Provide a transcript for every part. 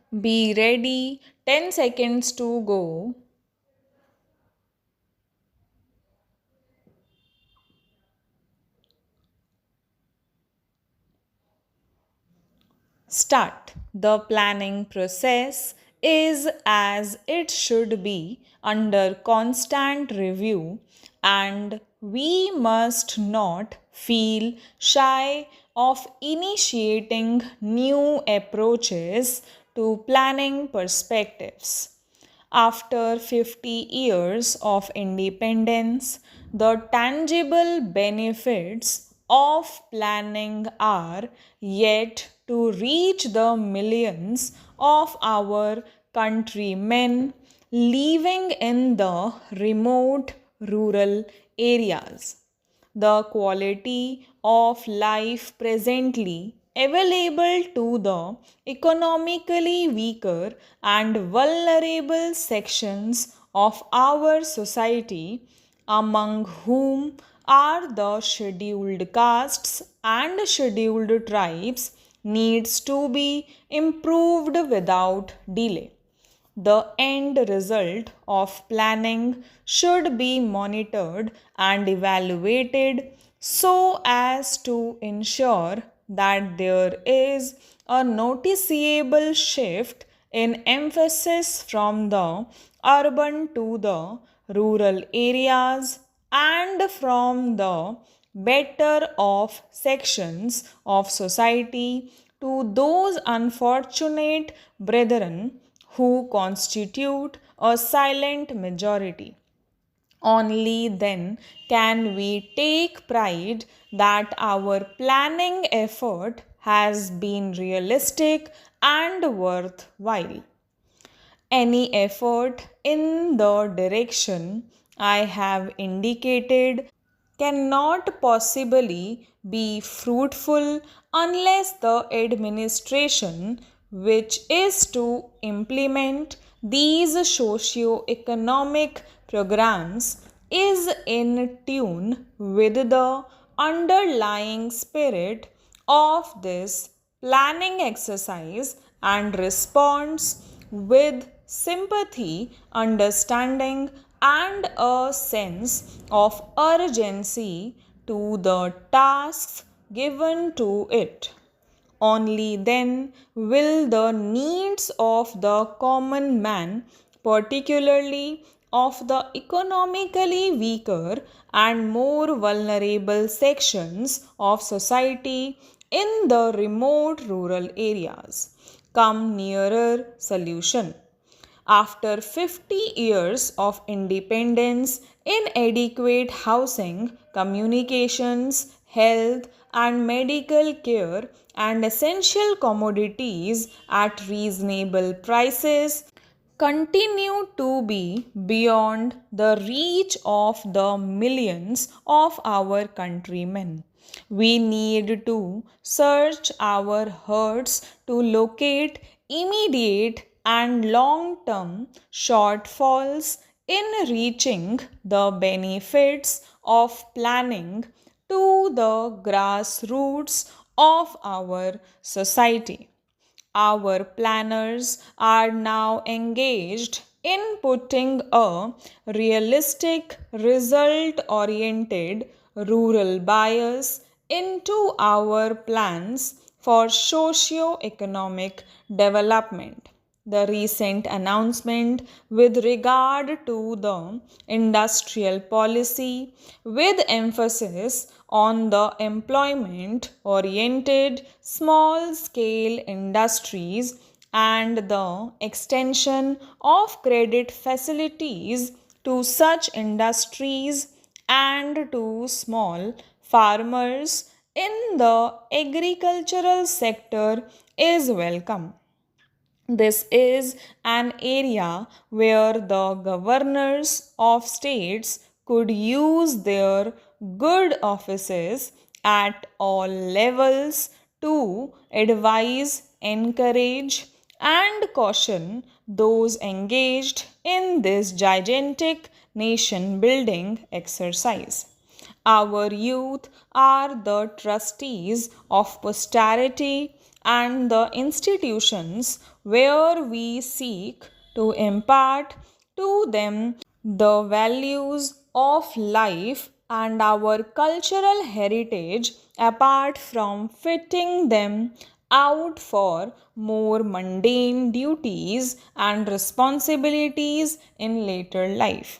Be ready, 10 seconds to go. Start. The planning process is as it should be under constant review, and we must not feel shy of initiating new approaches to planning perspectives. After 50 years of independence, the tangible benefits of planning are yet to reach the millions of our countrymen living in the remote rural areas. The quality of life presently available to the economically weaker and vulnerable sections of our society, among whom are the scheduled castes and scheduled tribes, needs to be improved without delay. The end result of planning should be monitored and evaluated so as to ensure that there is a noticeable shift in emphasis from the urban to the rural areas and from the better off sections of society to those unfortunate brethren who constitute a silent majority. Only then can we take pride that our planning effort has been realistic and worthwhile. Any effort in the direction I have indicated cannot possibly be fruitful unless the administration, which is to implement these socio-economic programs, is in tune with the underlying spirit of this planning exercise and responds with sympathy, understanding, and a sense of urgency to the tasks given to it. Only then will the needs of the common man, particularly of the economically weaker and more vulnerable sections of society in the remote rural areas, come nearer solution. After 50 years of independence, inadequate housing, communications, health, and medical care, and essential commodities at reasonable prices continue to be beyond the reach of the millions of our countrymen. We need to search our hearts to locate immediate and long term shortfalls in reaching the benefits of planning to the grassroots of our society. Our planners are now engaged in putting a realistic, result oriented rural bias into our plans for socio economic development. The recent announcement with regard to the industrial policy, with emphasis on the employment oriented small scale industries and the extension of credit facilities to such industries and to small farmers in the agricultural sector is welcome. This is an area where the governors of states could use their good offices at all levels to advise, encourage, and caution those engaged in this gigantic nation building exercise. Our youth are the trustees of posterity, and the institutions where we seek to impart to them the values of life and our cultural heritage apart from fitting them out for more mundane duties and responsibilities in later life.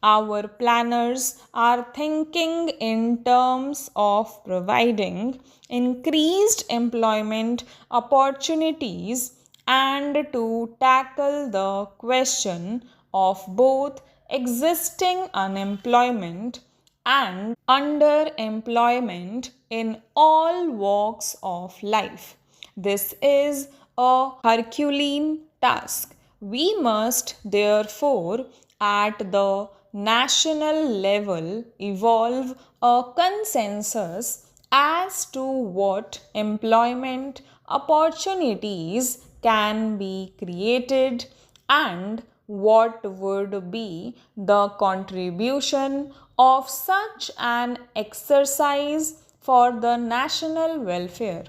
Our planners are thinking in terms of providing increased employment opportunities and to tackle the question of both existing unemployment and underemployment in all walks of life. This is a Herculean task. We must therefore, at the national level, evolve a consensus as to what employment opportunities can be created and what would be the contribution of such an exercise for the national welfare.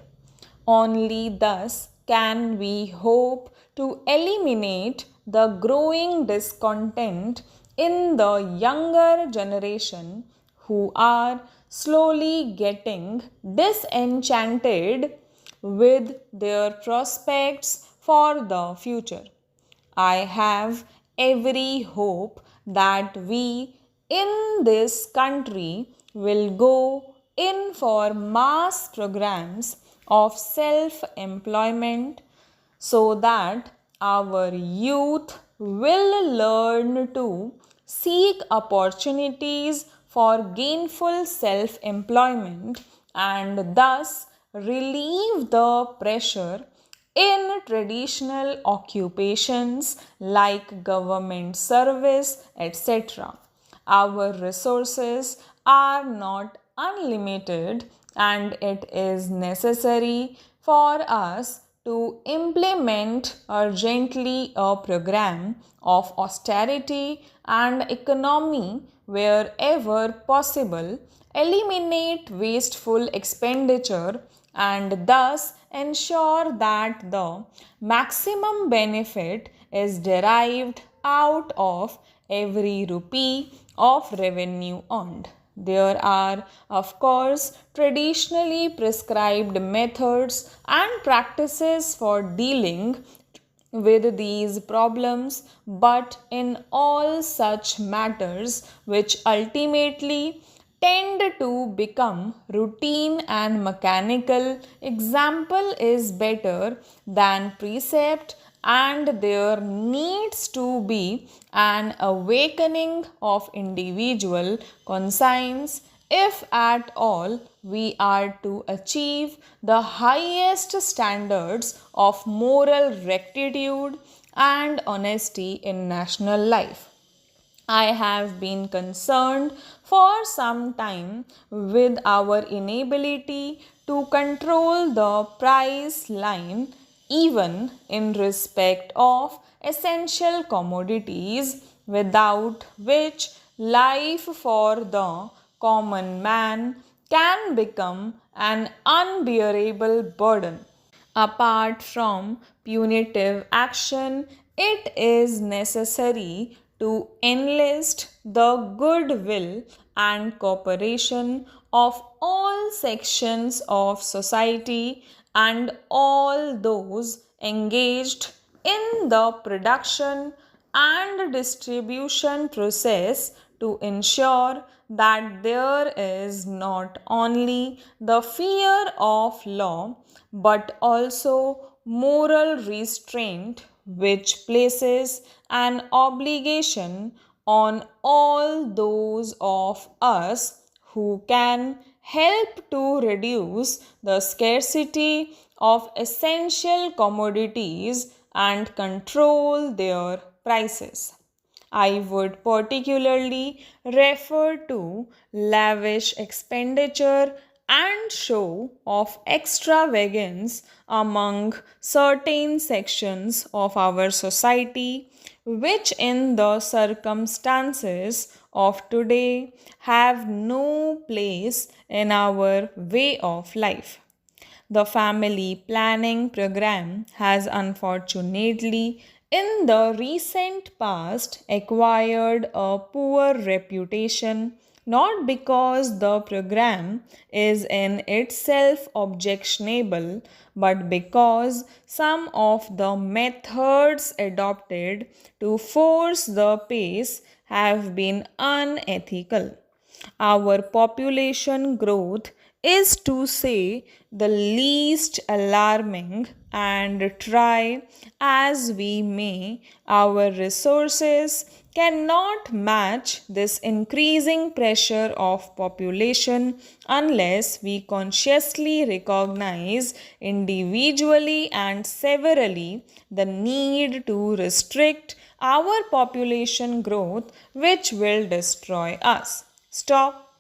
Only thus can we hope to eliminate the growing discontent in the younger generation who are slowly getting disenchanted with their prospects for the future. I have every hope that we in this country will go in for mass programs of self employment so that our youth will learn to seek opportunities for gainful self employment and thus relieve the pressure in traditional occupations like government service, etc. Our resources are not unlimited, and it is necessary for us to implement urgently a program of austerity and economy wherever possible, eliminate wasteful expenditure, and thus ensure that the maximum benefit is derived out of every rupee of revenue earned. There are, of course, traditionally prescribed methods and practices for dealing with these problems, but in all such matters which ultimately tend to become routine and mechanical, example is better than precept, and there needs to be an awakening of individual conscience if at all we are to achieve the highest standards of moral rectitude and honesty in national life. I have been concerned for some time with our inability to control the price line even in respect of essential commodities, without which life for the common man can become an unbearable burden. Apart from punitive action, it is necessary to enlist the goodwill and cooperation of all sections of society and all those engaged in the production and distribution process to ensure that there is not only the fear of law but also moral restraint, which places an obligation on all those of us who can help to reduce the scarcity of essential commodities and control their prices. I would particularly refer to lavish expenditure and show of extravagance among certain sections of our society, which in the circumstances of today have no place in our way of life. The family planning program has unfortunately, in the recent past, acquired a poor reputation not because the program is in itself objectionable, but because some of the methods adopted to force the pace have been unethical. Our population growth is, to say the least, alarming, and try as we may, our resources cannot match this increasing pressure of population unless we consciously recognize individually and severally the need to restrict our population growth, which will destroy us. Stop.